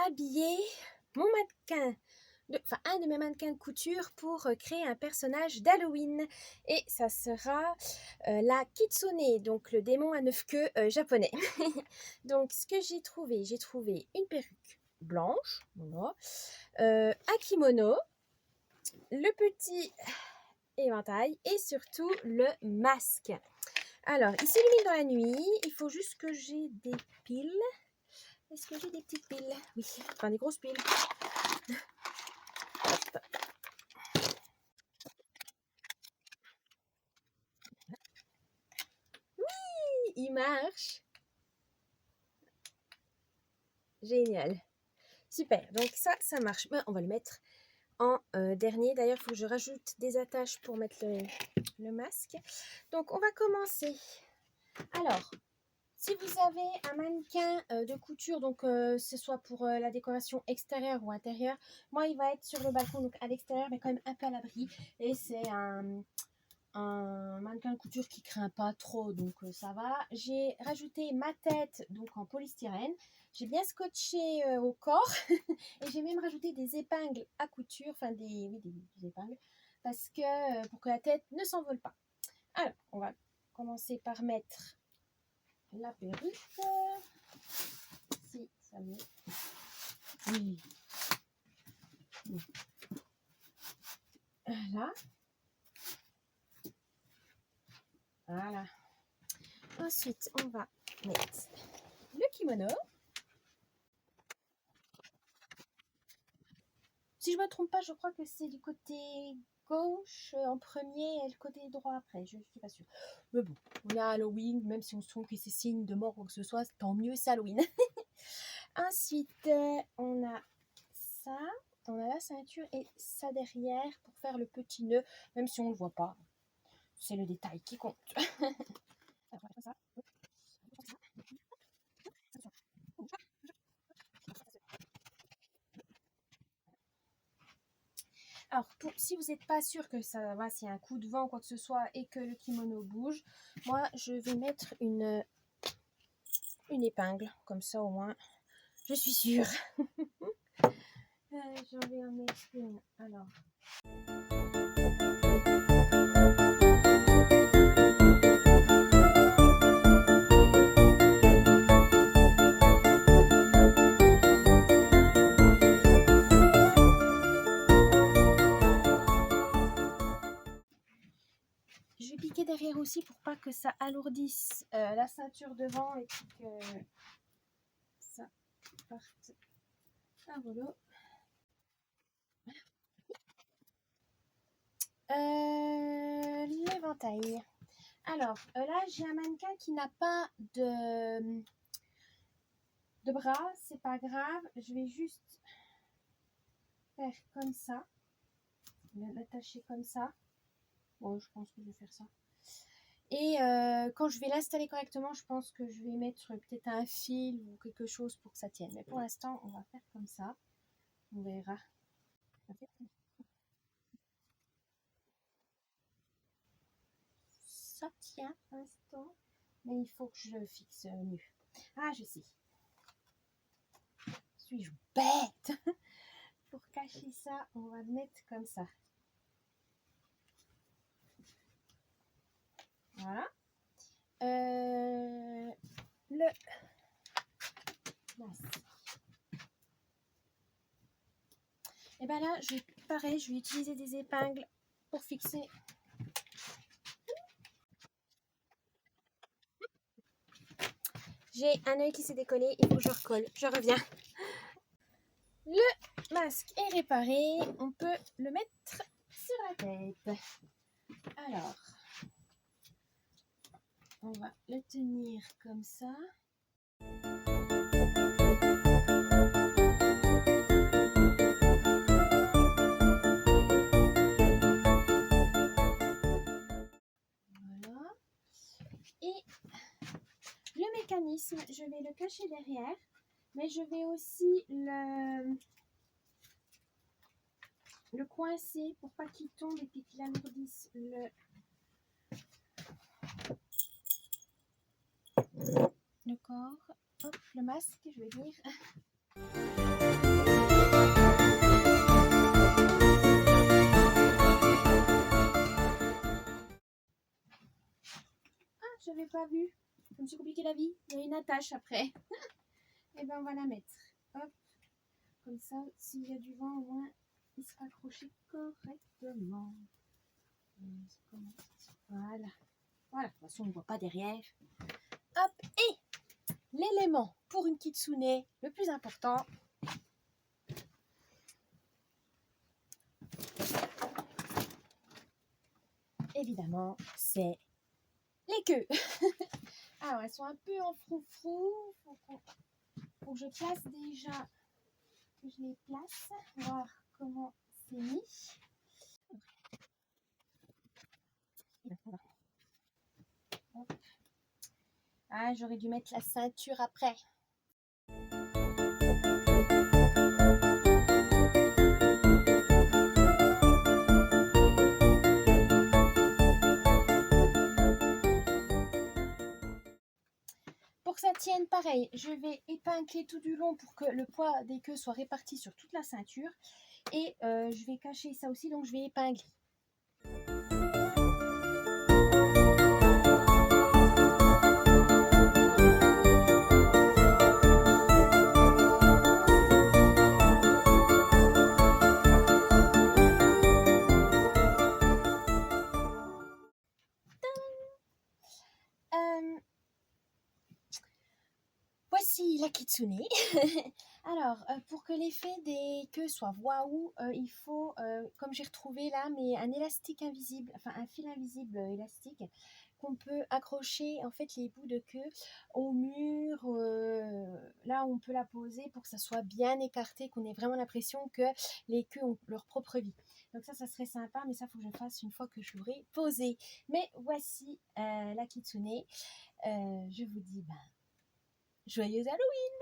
habiller mon mannequin, un de mes mannequins de couture pour créer un personnage d'Halloween. Et ça sera la Kitsune, donc le démon à 9 queues japonais. Donc ce que j'ai trouvé une perruque blanche, voilà, un kimono, le petit éventail et surtout le masque. Alors, il s'illumine dans la nuit, il faut juste que j'ai des piles. Est-ce que j'ai des petites piles? Oui, enfin des grosses piles. Hop. Oui, il marche. Génial. Super, donc ça marche. On va le mettre en dernier. D'ailleurs, il faut que je rajoute des attaches pour mettre le masque. Donc, on va commencer. Alors, si vous avez un mannequin de couture, donc ce soit pour la décoration extérieure ou intérieure, moi il va être sur le balcon, donc à l'extérieur, mais quand même un peu à l'abri. Et c'est un mannequin de couture qui craint pas trop, donc ça va. J'ai rajouté ma tête donc en polystyrène. J'ai bien scotché au corps et j'ai même rajouté des épingles à couture, enfin des épingles, parce que pour que la tête ne s'envole pas. Alors, on va commencer par mettre la perruque. Si ça me... Oui. Voilà. Voilà. Ensuite, on va mettre le kimono. Si je ne me trompe pas, je crois que c'est du côté gauche en premier et le côté droit après. Je ne suis pas sûre. Mais bon, on a Halloween, même si on se trompe que c'est signe de mort ou que ce soit, tant mieux, c'est Halloween. Ensuite, on a ça. On a la ceinture et ça derrière pour faire le petit nœud, même si on ne le voit pas. C'est le détail qui compte. Alors, si vous n'êtes pas sûr que ça va, s'il y a un coup de vent ou quoi que ce soit et que le kimono bouge, moi je vais mettre une épingle, comme ça au moins je suis sûre. J'en vais en mettre une. Alors. Je vais piquer derrière aussi pour pas que ça alourdisse la ceinture devant et que ça parte à volo. L'éventail. Alors là j'ai un mannequin qui n'a pas de bras, c'est pas grave, je vais juste faire comme ça, l'attacher comme ça. Bon, je pense que je vais faire ça. Et quand je vais l'installer correctement, je pense que je vais mettre peut-être un fil ou quelque chose pour que ça tienne. Mais pour l'instant, on va faire comme ça. On verra. Ça tient un instant, mais il faut que je le fixe mieux. Ah, je sais. Suis-je bête? Pour cacher ça, on va le mettre comme ça. Voilà. Le masque. Et bien là, pareil, je vais utiliser des épingles pour fixer. J'ai un œil qui s'est décollé, il faut que je recolle. Je reviens. Le masque est réparé, on peut le mettre sur la tête. Alors, on va le tenir comme ça. Voilà. Et le mécanisme, je vais le cacher derrière, mais je vais aussi le coincer pour pas qu'il tombe et puis qu'il alourdisse le corps. Hop, le masque, je vais dire. je n'avais pas vu. Je me suis compliqué la vie. Il y a une attache après. Et ben on va la mettre. Hop. Comme ça, s'il y a du vent, au moins, il sera accroché correctement. Voilà. Voilà. De toute façon, on ne voit pas derrière. Hop. Et l'élément pour une kitsune, le plus important. Évidemment, c'est les queues. Alors, elles sont un peu en froufrou. Faut que je place déjà, que je les place, voir comment c'est mis. Ah, j'aurais dû mettre la ceinture après. Pour que ça tienne, pareil, je vais épingler tout du long pour que le poids des queues soit réparti sur toute la ceinture. Et je vais cacher ça aussi, donc je vais épingler. Voici la kitsune. Alors, pour que l'effet des queues soit waouh, il faut, comme j'ai retrouvé là, mais un élastique invisible, enfin un fil invisible élastique qu'on peut accrocher en fait les bouts de queue au mur, là où on peut la poser pour que ça soit bien écarté, qu'on ait vraiment l'impression que les queues ont leur propre vie. Donc ça serait sympa, mais ça faut que je fasse une fois que je l'aurai posé. Mais voici la kitsune. Je vous dis joyeux Halloween!